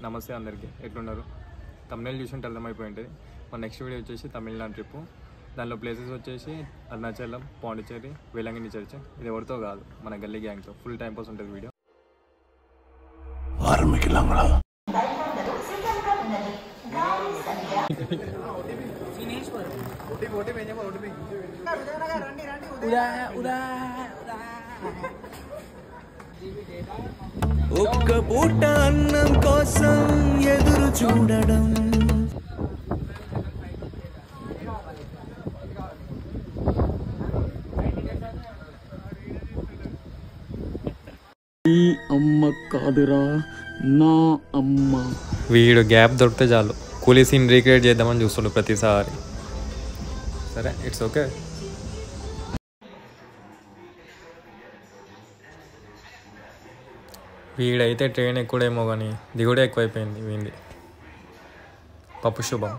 నమస్తే అందరికీ, ఎట్లున్నారు? తమిళ చూసి అర్థమైపోయి ఉంటుంది. మన నెక్స్ట్ వీడియో వచ్చేసి తమిళనాడు ట్రిప్పు. దానిలో ప్లేసెస్ వచ్చేసి అరుణాచలం, పాండిచ్చేరి, వేలంగిని చర్చ్. ఇది ఎవరితో కాదు, మన గల్లీ గ్యాంగ్తో. ఫుల్ టైం పాస్ ఉంటుంది వీడియో. ఒక్క పూట అన్నం కోసం ఎదురు చూడడం, ఈ అమ్మ కాదురా నా అమ్మ. వీడు గ్యాప్ దొరికితే చాలు కూలీ సీన్ రీక్రియేట్ చేద్దామని చూస్తుండు ప్రతిసారి. సరే, ఇట్స్ ఓకే. వీడైతే ట్రైన్ ఎక్కుడేమో కానీ దిగుడే ఎక్కువైపోయింది వీంది. పప్పు శుభం.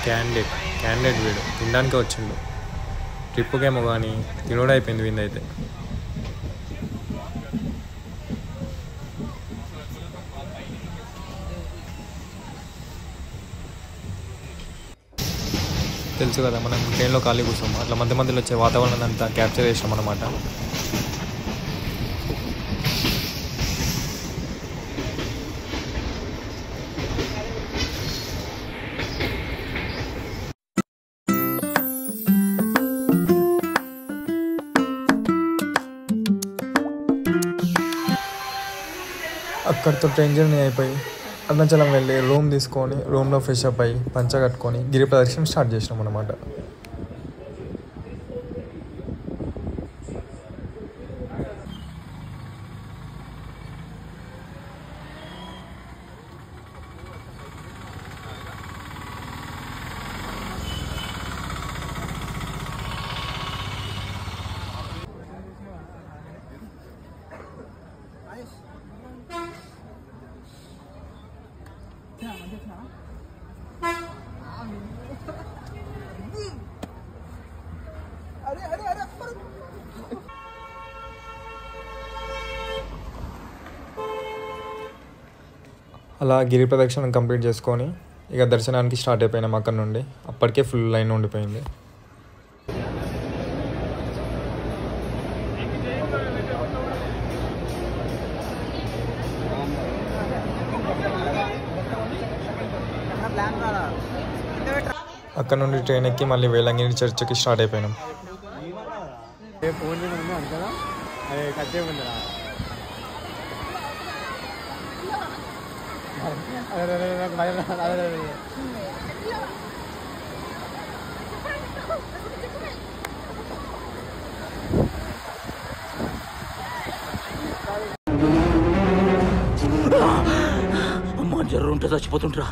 క్యాండిడేట్ వీడు తినడానికే వచ్చిండు. ట్రిప్పుకేమో కానీ తినడం అయిపోయింది వీందైతే. తెలుసు కదా, మనం ట్రైన్లో ఖాళీ కూర్చోము, అట్లా మధ్య మధ్యలో వచ్చే వాతావరణాన్ని అంతా క్యాప్చర్ చేసాం అన్నమాట. అక్కడితో ట్రైన్ జర్నీ అయిపోయి అరుణాచలం వెళ్ళి రూమ్ తీసుకొని రూమ్లో ఫ్రెష్ అప్ అయ్యి పంచ కట్టుకొని గిరి ప్రదక్షిణ స్టార్ట్ చేసినాం అన్నమాట. అలా గిరి ప్రదక్షిణ కంప్లీట్ చేసుకొని ఇక దర్శనానికి స్టార్ట్ అయిపోయినాం అక్కడ నుండి. అప్పటికే ఫుల్ లైన్ ఉండిపోయింది. అక్కడ నుండి ట్రైన్ ఎక్కి మళ్ళీ వేలంగిని చర్చికి స్టార్ట్ అయిపోయినాం. అమ్మ జర్రు ఉంటే చచ్చిపోతుంటరా.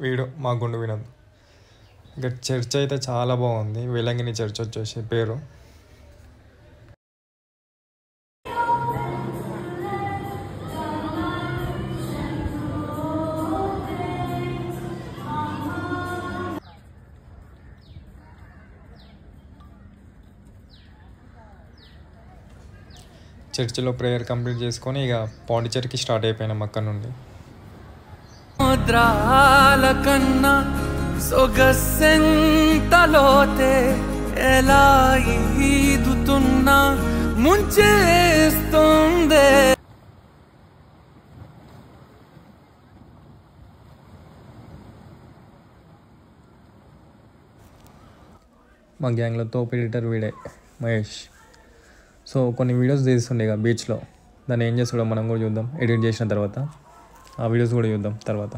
వీడు మా గుండు వినోద్. ఇక చర్చ్ అయితే చాలా బాగుంది. వేలంగిని చర్చ్ వచ్చేసి పేరు. చర్చిలో ప్రేయర్ కంప్లీట్ చేసుకొని ఇక పాండిచ్చేరికి స్టార్ట్ అయిపోయినాం అక్కడ నుండి. ముద్రాల కన్నా సొగసెంతలోతే ఎలా ఈదుతున్నా ముంచేస్తుందే. మా గ్యాంగ్లో తోపు ఎడిటర్ వీడే మహేష్. సో కొన్ని వీడియోస్ తీస్తుండే ఇక బీచ్లో, దాన్ని ఏం చేస్తాడో మనం కూడా చూద్దాం. ఎడిట్ చేసిన తర్వాత ఆ వీడియోస్ కూడా చూద్దాం తర్వాత.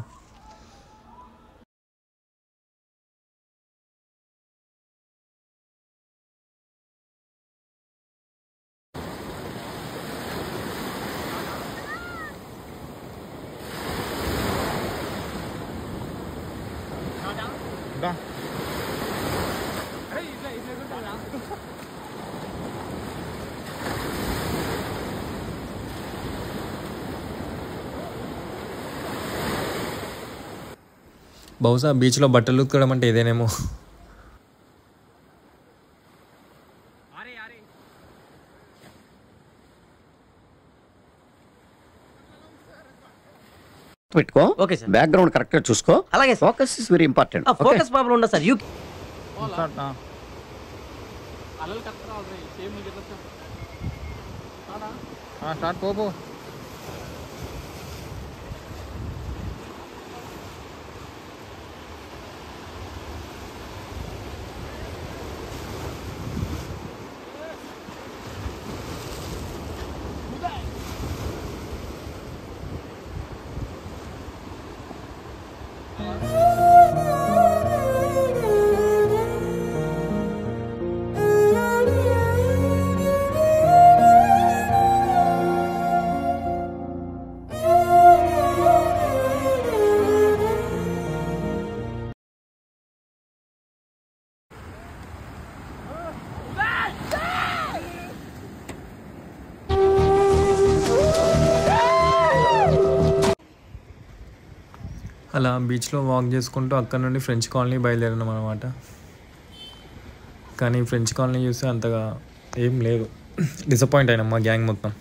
బహుశా బీచ్లో బట్టలు ఉతకడం అంటే ఇదేనేమో. పెట్టుకో. Okay sir. బ్యాక్గ్రౌండ్ కరెక్ట్ గా చూసుకో. అలాగే sir. Focus is very important. Focus problem ఉండదు సార్. యూ స్టార్ట్ పోపో. అలా బీచ్లో వాక్ చేసుకుంటూ అక్కడ నుండి ఫ్రెంచ్ కాలనీ బయలుదేరినాం అనమాట. కానీ ఫ్రెంచ్ కాలనీ చూస్తే అంతగా ఏం లేదు. డిసప్పాయింట్ అయినాం మా గ్యాంగ్ మొత్తం.